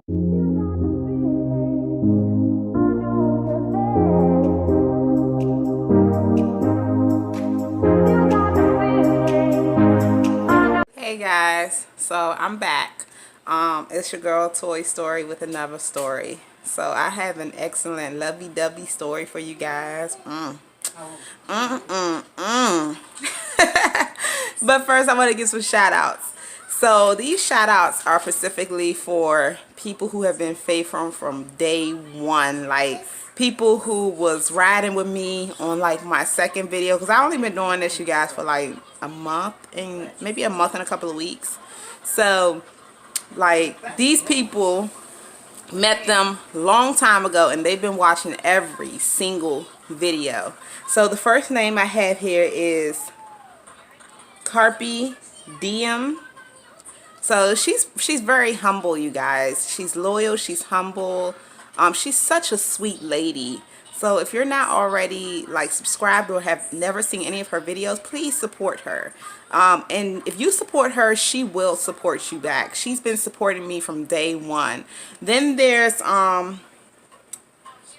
Hey guys, so I'm back. It's your girl Toy Story with another story. So I have an excellent lovey-dovey story for you guys. But first I want to give some shout outs. So these shout outs are specifically for people who have been faithful from day one, like people who was riding with me on like my second video, because I only been doing this, you guys, for like a month and maybe a month and a couple of weeks. So like these people, met them long time ago and they've been watching every single video. So the first name I have here is Carpe Diem. So she's very humble, you guys. She's loyal, she's humble. She's such a sweet lady. So if you're not already like subscribed or have never seen any of her videos, please support her. And if you support her, she will support you back. She's been supporting me from day one. Then there's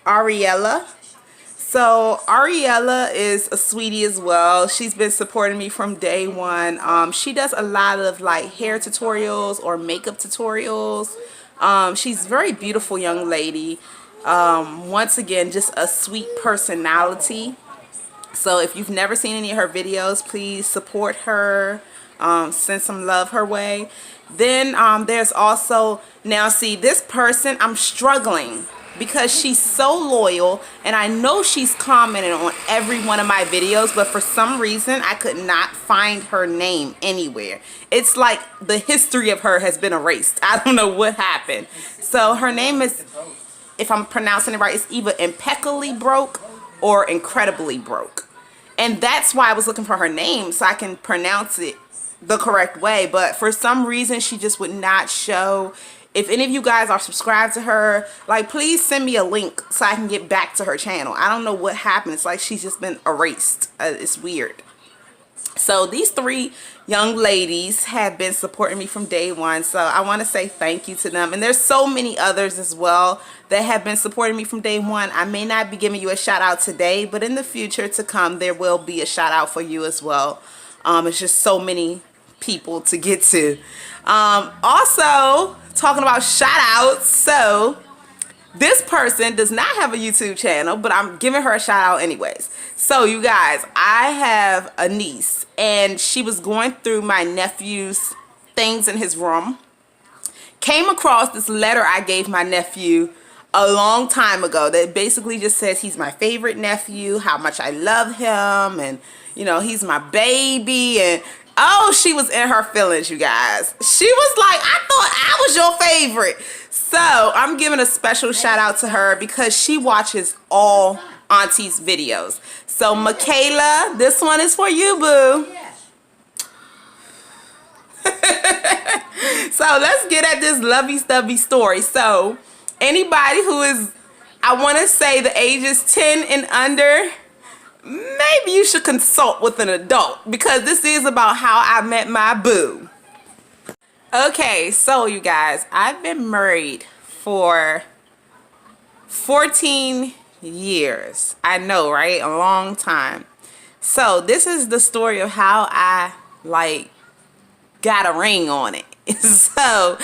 Ariella. So Ariella is a sweetie as well. She's been supporting me from day one. She does a lot of like hair tutorials or makeup tutorials. She's a very beautiful young lady. Once again, just a sweet personality. So if you've never seen any of her videos, please support her. Send some love her way. Then there's also, now see, this person, I'm struggling because she's so loyal and I know she's commented on every one of my videos, but for some reason I could not find her name anywhere. It's like the history of her has been erased. I don't know what happened. So her name is, if I'm pronouncing it right, it's either Impeccably Broke or Incredibly Broke. And that's why I was looking for her name so I can pronounce it the correct way. But for some reason, she just would not show. If any of you guys are subscribed to her, like, please send me a link so I can get back to her channel. I don't know what happened. It's like she's just been erased. It's weird. So these three young ladies have been supporting me from day one. So I want to say thank you to them. And there's so many others as well that have been supporting me from day one. I may not be giving you a shout out today, but in the future to come, there will be a shout out for you as well. It's just so many people to get to. Also, talking about shout outs. So this person does not have a YouTube channel, but I'm giving her a shout out anyways. So you guys, I have a niece and she was going through my nephew's things in his room. Came across this letter I gave my nephew a long time ago that basically just says he's my favorite nephew, how much I love him, and you know, he's my baby. And oh, she was in her feelings, you guys. She was like, I thought I was your favorite. So I'm giving a special shout out to her because she watches all Auntie's videos. So Michaela, this one is for you, boo. So let's get at this lovey stubby story. So anybody who is, I want to say the ages 10 and under, maybe you should consult with an adult because this is about how I met my boo. Okay, so you guys, I've been married for 14 years. I know, right? A long time. So this is the story of how I like got a ring on it. So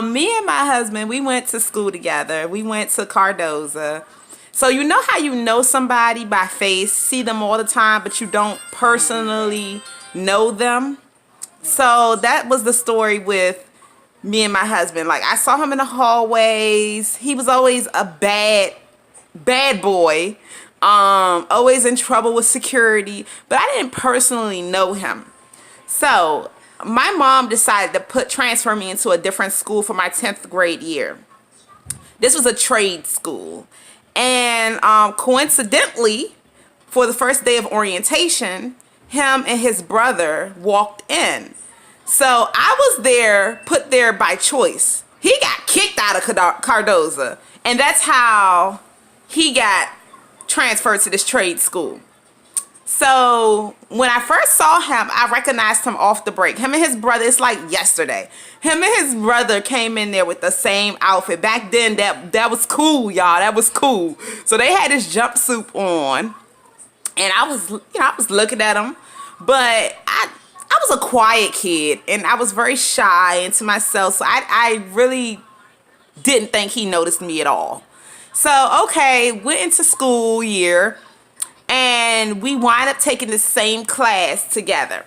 me and my husband, we went to school together. We went to Cardozo. So you know how you know somebody by face, see them all the time, but you don't personally know them? So that was the story with me and my husband. Like, I saw him in the hallways. He was always a bad boy. Always in trouble with security. But I didn't personally know him. So my mom decided to transfer me into a different school for my 10th grade year. This was a trade school. And coincidentally, for the first day of orientation, him and his brother walked in. So I was there, put there by choice. He got kicked out of Cardozo. And that's how he got transferred to this trade school. So when I first saw him, I recognized him off the break. Him and his brother, it's like yesterday. Him and his brother came in there with the same outfit. Back then, that was cool, y'all. That was cool. So they had this jumpsuit on, and I was looking at him, but I was a quiet kid, and I was very shy into myself. So I really didn't think he noticed me at all. So okay, went into school year. And we wind up taking the same class together.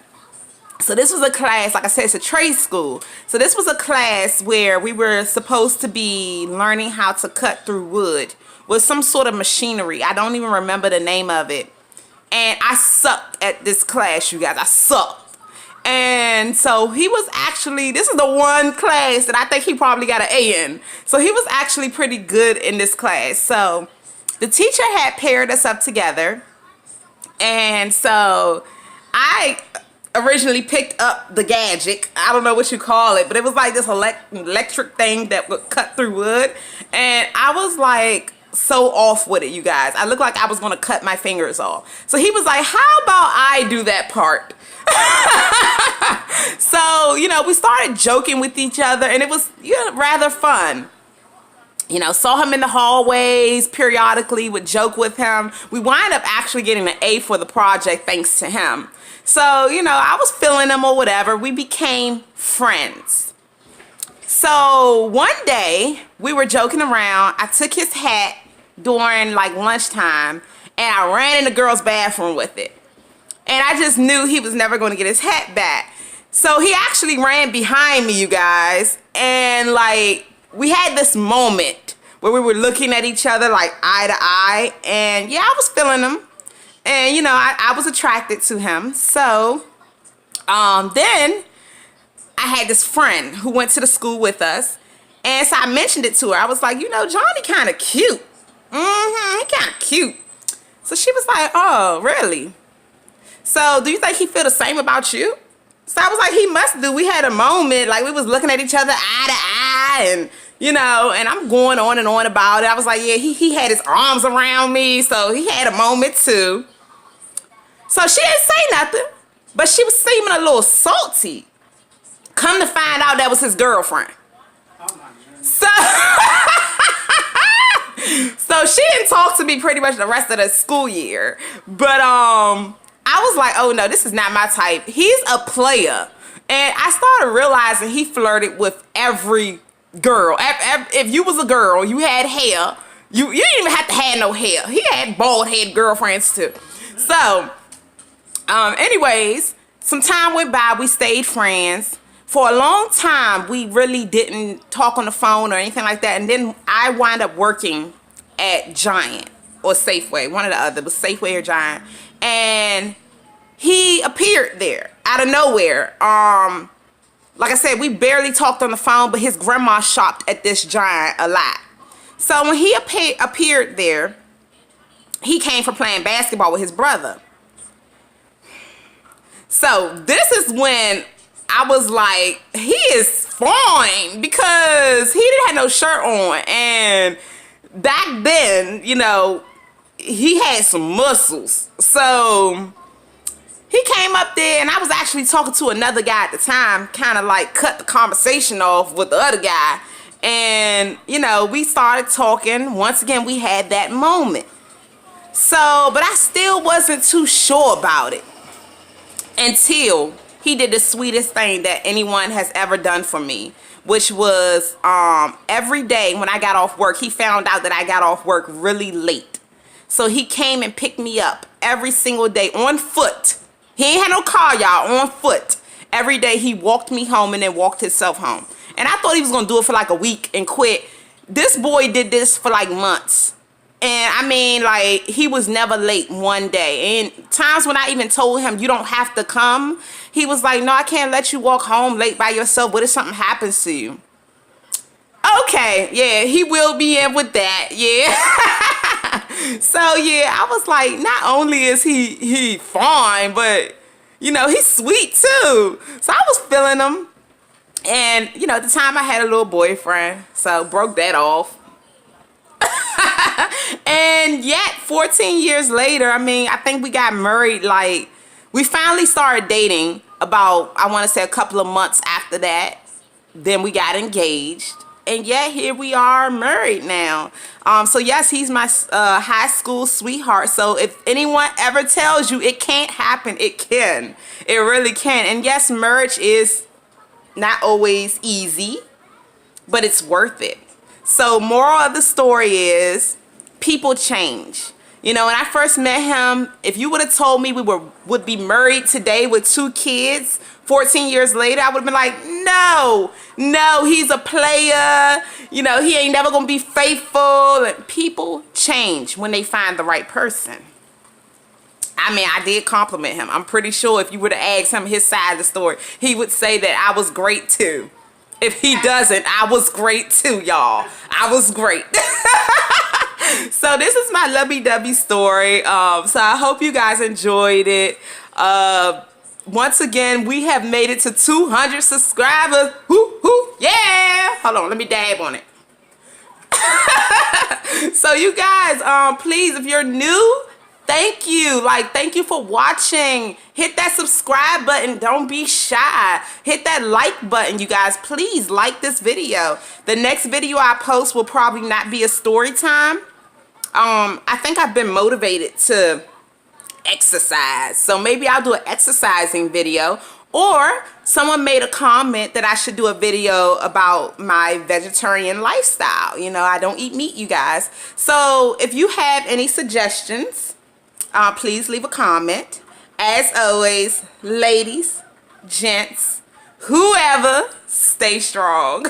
So this was a class, like I said, it's a trade school. So this was a class where we were supposed to be learning how to cut through wood with some sort of machinery. I don't even remember the name of it. And I sucked at this class, you guys. I sucked. And so he was actually, this is the one class that I think he probably got an A in. So he was actually pretty good in this class. So the teacher had paired us up together. And so I originally picked up the gadget. I don't know what you call it, but it was like this electric thing that would cut through wood. And I was like so off with it, you guys. I looked like I was going to cut my fingers off. So he was like, how about I do that part? So, we started joking with each other, and it was rather fun. Saw him in the hallways periodically, would joke with him. We wind up actually getting an A for the project thanks to him. So, I was feeling him or whatever. We became friends. So one day we were joking around. I took his hat during like lunchtime and I ran in the girls' bathroom with it. And I just knew he was never going to get his hat back. So he actually ran behind me, you guys. And like, we had this moment where we were looking at each other like eye to eye. And yeah, I was feeling him. And I was attracted to him. So then I had this friend who went to the school with us. And so I mentioned it to her. I was like, Johnny kind of cute. He kind of cute. So she was like, oh, really? So do you think he feel the same about you? So I was like, he must do. We had a moment, like we was looking at each other eye to eye, and and I'm going on and on about it. I was like, yeah, he had his arms around me, so he had a moment too. So she didn't say nothing, but she was seeming a little salty. Come to find out, that was his girlfriend. Oh my goodness. So she didn't talk to me pretty much the rest of the school year, but I was like, oh no, this is not my type. He's a player. And I started realizing he flirted with every girl. If you was a girl, you had hair, you didn't even have to have no hair. He had bald head girlfriends too. So, anyways, some time went by, we stayed friends. For a long time, we really didn't talk on the phone or anything like that. And then I wound up working at Giant or Safeway, one or the other, but Safeway or Giant. And he appeared there out of nowhere. Like I said, we barely talked on the phone, but his grandma shopped at this Giant a lot. So when he appeared there, he came for playing basketball with his brother. So this is when I was like, he is fine, because he didn't have no shirt on. And back then, he had some muscles. So he came up there, and I was actually talking to another guy at the time, kind of like cut the conversation off with the other guy. And, we started talking. Once again, we had that moment. So, but I still wasn't too sure about it until he did the sweetest thing that anyone has ever done for me, which was every day when I got off work, he found out that I got off work really late. So he came and picked me up every single day on foot. He ain't had no car, y'all, on foot. Every day he walked me home and then walked himself home. And I thought he was going to do it for like a week and quit. This boy did this for like months. And I mean, like, he was never late one day. And times when I even told him, you don't have to come, he was like, no, I can't let you walk home late by yourself. What if something happens to you? Okay, yeah, he will be in with that, yeah. So, yeah, I was like, not only is he fine, but, he's sweet, too. So I was feeling him. And, at the time I had a little boyfriend, so broke that off. And yet 14 years later, I mean, I think we got married, like, we finally started dating about, I want to say, a couple of months after that. Then we got engaged. And yet here we are married now. So yes, he's my high school sweetheart. So if anyone ever tells you it can't happen, it can. It really can. And yes, marriage is not always easy, but it's worth it. So moral of the story is people change. You know, when I first met him, if you would have told me we would be married today with 2 kids, 14 years later, I would have been like, no, he's a player. You know, he ain't never going to be faithful. And people change when they find the right person. I mean, I did compliment him. I'm pretty sure if you would have asked him his side of the story, he would say that I was great too. If he doesn't, I was great too, y'all. I was great. So this is my lovey-dovey story. So I hope you guys enjoyed it. Once again, we have made it to 200 subscribers. Woo, woo, yeah. Hold on, let me dab on it. So you guys, please, if you're new, thank you. Thank you for watching. Hit that subscribe button. Don't be shy. Hit that like button, you guys. Please like this video. The next video I post will probably not be a story time. I think I've been motivated to exercise. So maybe I'll do an exercising video. Or someone made a comment that I should do a video about my vegetarian lifestyle. You know, I don't eat meat, you guys. So if you have any suggestions, please leave a comment. As always, ladies, gents, whoever, stay strong.